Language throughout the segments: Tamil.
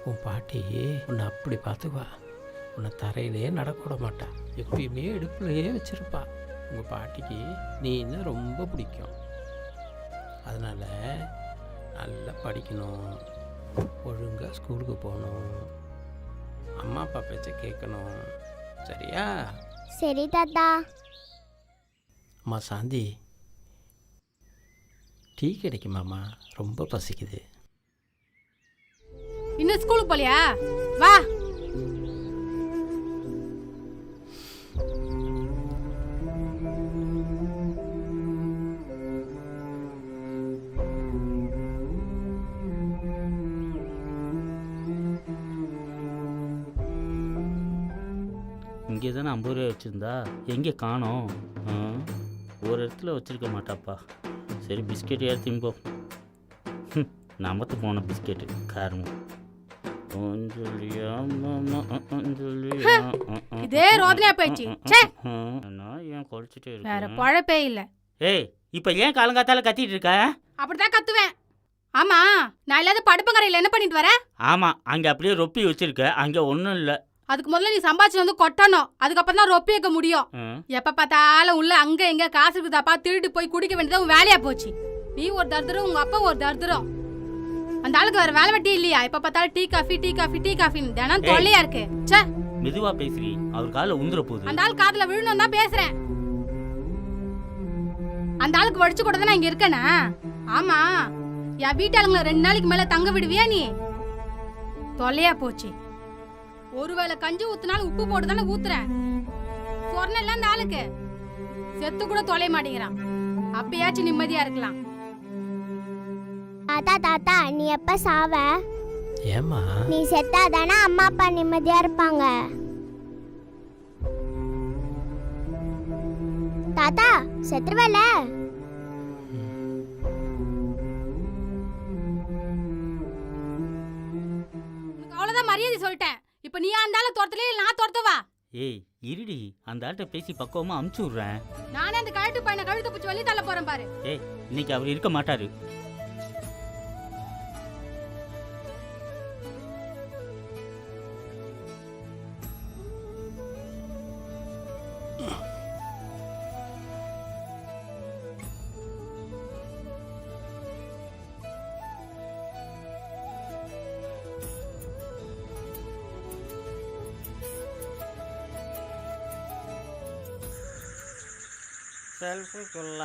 உன் பாட்டி உன்னை அப்படி பார்த்துக்குவா. உன்னை தரையிலே நடக்க விட மாட்டா. எப்பயுமே இடுப்புலையே வச்சுருப்பா. உங்கள் பாட்டிக்கு நீ இன்னும் ரொம்ப பிடிக்கும். அதனால் நல்லா படிக்கணும், ஒழுங்காக ஸ்கூலுக்கு போகணும், அம்மா அப்பா பேச்சை கேட்கணும். சரியா? சரி தாத்தா. அம்மா சாந்தி, டீ கிடைக்குமாம்மா? ரொம்ப பசிக்குது. இன்னும் ஸ்கூலுக்கு போலியா? வா. இங்கே தானே 50 ரூபா வச்சுருந்தா, எங்கே காணோம்? ஒரு இடத்துல வச்சுருக்க மாட்டாப்பா. சரி, பிஸ்கெட் யார் திம்போம். நமத்து போன பிஸ்கெட்டு காரணம். இதே ரோதனையா போயிடுச்சு. நான் ஏன் குறைச்சிட்டே வேற இருக்கேன்? பழப்பே இல்ல. ஏய், இப்போ ஏன் காலங்காத்தால கத்திட்டு இருக்க? அப்படிதான் கத்துவேன். ஆமா, நான் இல்லாத படுப்பங்கரையில் என்ன பண்ணிட்டு வர? ஆமாம், அங்கே அப்படியே ரொப்பி வச்சிருக்க. அங்கே ஒன்றும் இல்லை. அதுக்கு முதல்ல நீ சம்பாதிச்சு வந்து கொட்டணும். அதுக்கப்புறம் தான் ரொப்பி வைக்க முடியும். எப்ப பார்த்தாலும் உள்ள அங்க எங்க காசு இருக்குதாப்பா திருட்டு போய் குடிக்க வேண்டியது உன் வேலையா போச்சு. நீ ஒரு தர்தரம், உங்க அப்பா ஒரு தர்தரம். அந்த ஆளுக்கு வேற வேலை வெட்டி இல்லையா? எப்ப பார்த்தாலும் tea coffee tea coffee tea காஃபின்னு தினம் தொல்லையா இருக்கு. ச்சே, மெதுவா பேசுறீ, அவர் கால உந்துற போகுது. அந்த ஆள் காதுல விழணும் தான் பேசுறேன். அந்த ஆளுக்கு வடிச்சு கூட தான் இங்க இருக்கேனா? ஆமா, என் வீட்டாளுங்களை 2 நாளைக்கு மேல தங்க விடுவியா நீ? தொல்லையா போச்சு. ஒருவேளை கஞ்சி ஊத்துனாலும் உப்பு போட்டு தானே ஊத்துறேன். சொன்ன இல்ல அந்த ஆளுக்கு, செத்து கூட தொலைய மாட்டேங்கிறான். அப்பயாச்சும் நிம்மதியா இருக்கலாம். தாத்தா தாத்தா, நீ எப்ப சாவ? ஏம்மா? நீ செத்தாதானே அம்மா அப்பா நிம்மதியா இருப்பாங்க. தாத்தா செத்துருவல? அவ்வளவுதான், மரியாதை சொல்லிட்டேன். இப்ப நீ அந்த ஆளை துரத்தலே நான் துரத்தவா? ஏய் இருடி, அந்த ஆள்கிட்ட பேசி பக்குவமா அமுச்சு விடுறேன். நானே அந்த கழுத்து பையனை கழுத்து பிடிச்சி வெளியே தள்ள போறேன் பாரு. ஏய், இன்னைக்கு அவர் இருக்க மாட்டாரு. செல்ஃபுக்குள்ள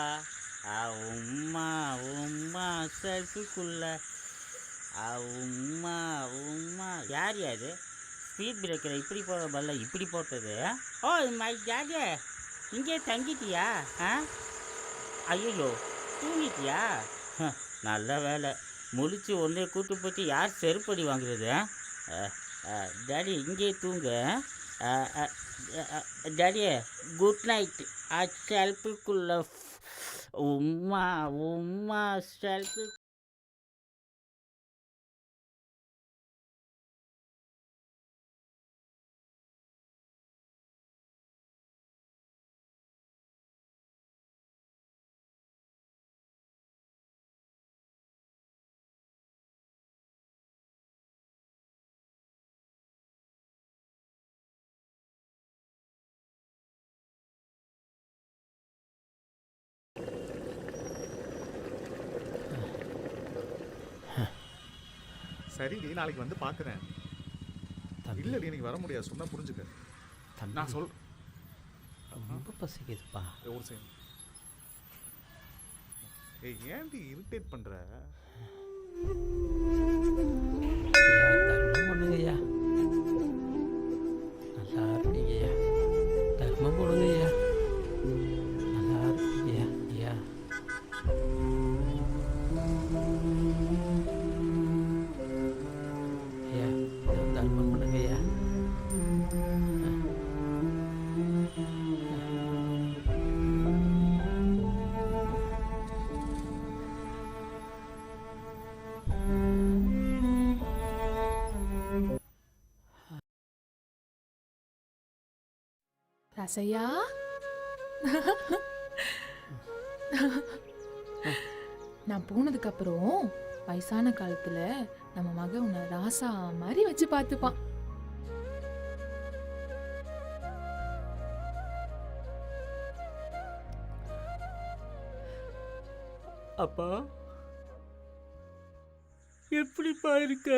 உம்மா உம்மா, செல்ஃபுக்குள்ள உம்மா உம்மா. யார் யாரு ஸ்பீட் பிரேக்கரை இப்படி போகிற பல்ல இப்படி போட்டது? ஓ மை ஜாஜே, இங்கே தங்கிட்டியா? ஐயோ, தூங்கிட்டியா? நல்ல வேலை, முழிச்சு ஒன்றே கூட்டு போட்டு யார் செருப்படி வாங்குறது? டாடி இங்கே தூங்க. Daddy good night. செல்ஃபுக்குள்ள உம்மா உம்மா, செல்ஃபு. சரிடி, நாளைக்கு வந்து பார்க்குறேன். இல்லடி, நீ வர முடியாது, சொன்னா புரிஞ்சுக்க. நான் சொல். ரொம்ப பசிக்குதுப்பா. ஒரு செகண்ட். ஏய், ஏன்டி இரிட்டேட் பண்ற? தர்மம் பண்ணுங்கய்யா, நல்லா இருப்பீங்கய்யா. தர்மம் பண்ணுங்கய்யா, நல்லா இருப்பீங்கய்யா. ஐயா ஐயா, தர்மம் பண்ணுங்கய்யா. ரசையா, நான் போனதுக்கு அப்புறம் வயசான காலத்துல நம்ம மகன் உன்னை ராசா மாதிரி வச்சு பார்த்துப்பான். அப்பா எப்படிப்பா இருக்க?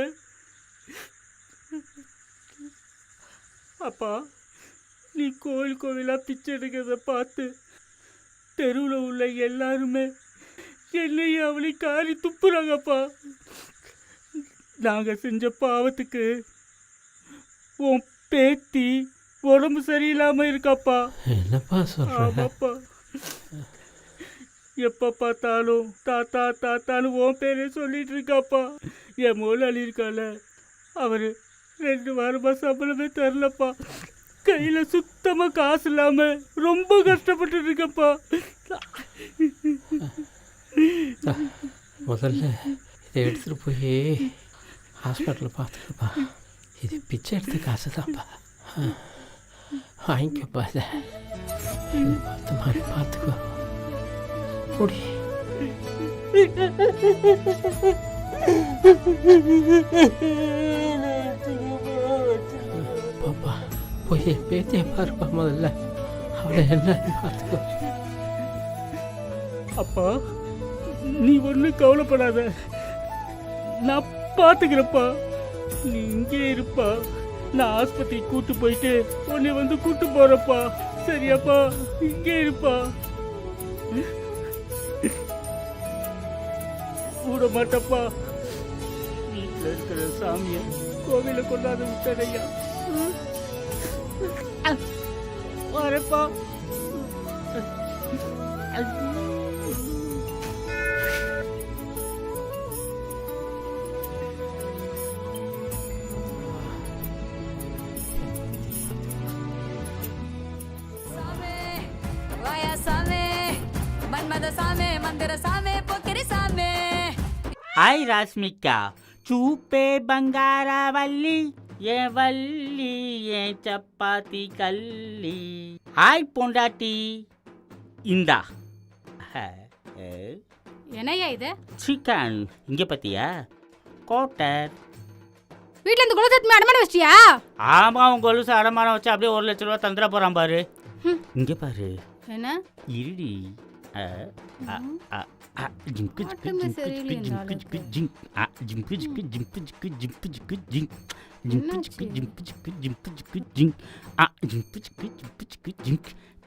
அப்பா நீ கோயில் கோவிலாக பிச்சை எடுக்கிறத பார்த்து தெருவில் உள்ள எல்லாருமே என்னையும் அவளையும் காரி துப்புறாங்கப்பா. நாங்கள் செஞ்ச பாவத்துக்கு உன் பேத்தி உடம்பு சரியில்லாமல் இருக்காப்பா. என்னப்பா சொல்ற? ஆமாப்பா. எப்போ பார்த்தாலும் தாத்தா தாத்தான்னு உன் பேரே சொல்லிட்டு இருக்காப்பா. என் முதலாளி இருக்கால, அவர் 2 வாரமாக சம்பளமே தரலப்பா. கையில் சுத்தமாக காசு இல்லாமல் ரொம்ப கஷ்டப்பட்டு இருக்கப்பா. முதல்ல இதை எடுத்துகிட்டு போய் ஹாஸ்பிட்டலில் பார்த்துக்கப்பா. இது பிச்சை எடுத்த காசு தான்ப்பா. வாங்கிக்கப்பா. இதை பார்த்து மாதிரி பார்த்துக்கோ. குடி. பாப்பா போய் என் பேத்தியை பாருப்பா. முதல்ல அவளை என்னன்னு பார்த்துக்கோ. அப்பா நீ ஒன்றும் கவலைப்படாத, நான் பார்த்துக்கிறப்பா. நீ இங்கே இருப்பா. நான் ஆஸ்பத்திரி கூட்டு போயிட்டு உன்னை வந்து கூட்டு போறப்பா. சரியாப்பா? இங்கே இருப்பா. கூட மாட்டப்பா. வீட்டில் இருக்கிற சாமியை கோவில கொண்டாந்து விட்டடையா. வரப்பா. హాయ్ రాస్మిక చూపే బంగారవల్లి ఏ వల్లి ఏ చపాతి కల్లి. హాయ్ பொண்டாட்டி இந்தா என்னையா இது? சிக்கன். இங்கே பார்த்தியா? கோட்டர். வீட்டில் இருந்து குலதெய்வமே அடமான வச்சியா? ஆமாம், உன் கொலுசு அடமானம் வச்சு அப்படியே 1 லட்ச ரூபா தந்துட போகிறான் பாரு. இங்கே பாரு. என்ன இருடி.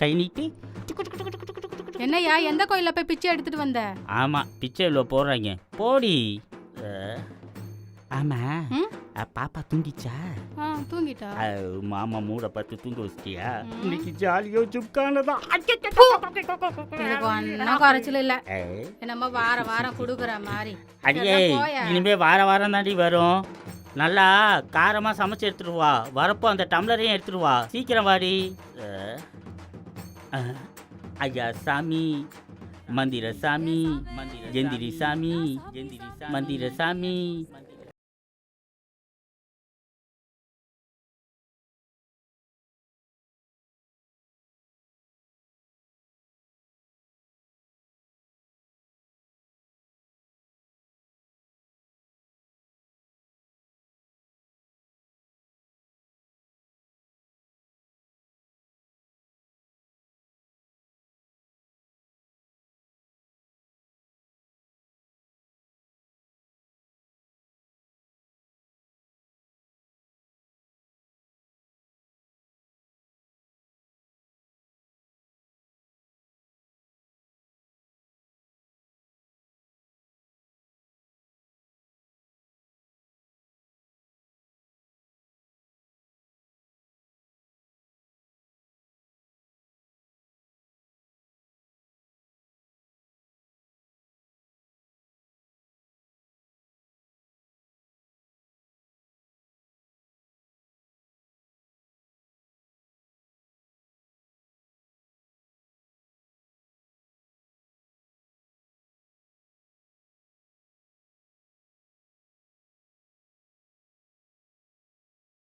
கை நீட்டி. என்னையா எந்த கோயில போய் பிச்சை எடுத்துட்டு வந்த? ஆமா, பிச்சை இவ்வளோ போடுறாங்க. போடி. ஆமா, பாப்பா தூங்கிச்சா? தூங்கிட்டா. மாமா மூட பார்த்து தூங்க வச்சிட்டியா? இன்னைக்கு ஜாலியோ ஜும்கானதான். குறைச்சல் இல்ல, என்னமோ வாரம் கொடுக்குற மாதிரி. அடியே, இனிமே வாரம் தாண்டி வரும். நல்லா காரமாக சமைச்சு எடுத்துட்டு வா. வரப்போ அந்த டம்ளரையும் எடுத்துட்டு வா. சீக்கிரம் வாடி. ஐயா சாமி, மந்திர சாமி, எந்திரி சாமி, மந்திர சாமி.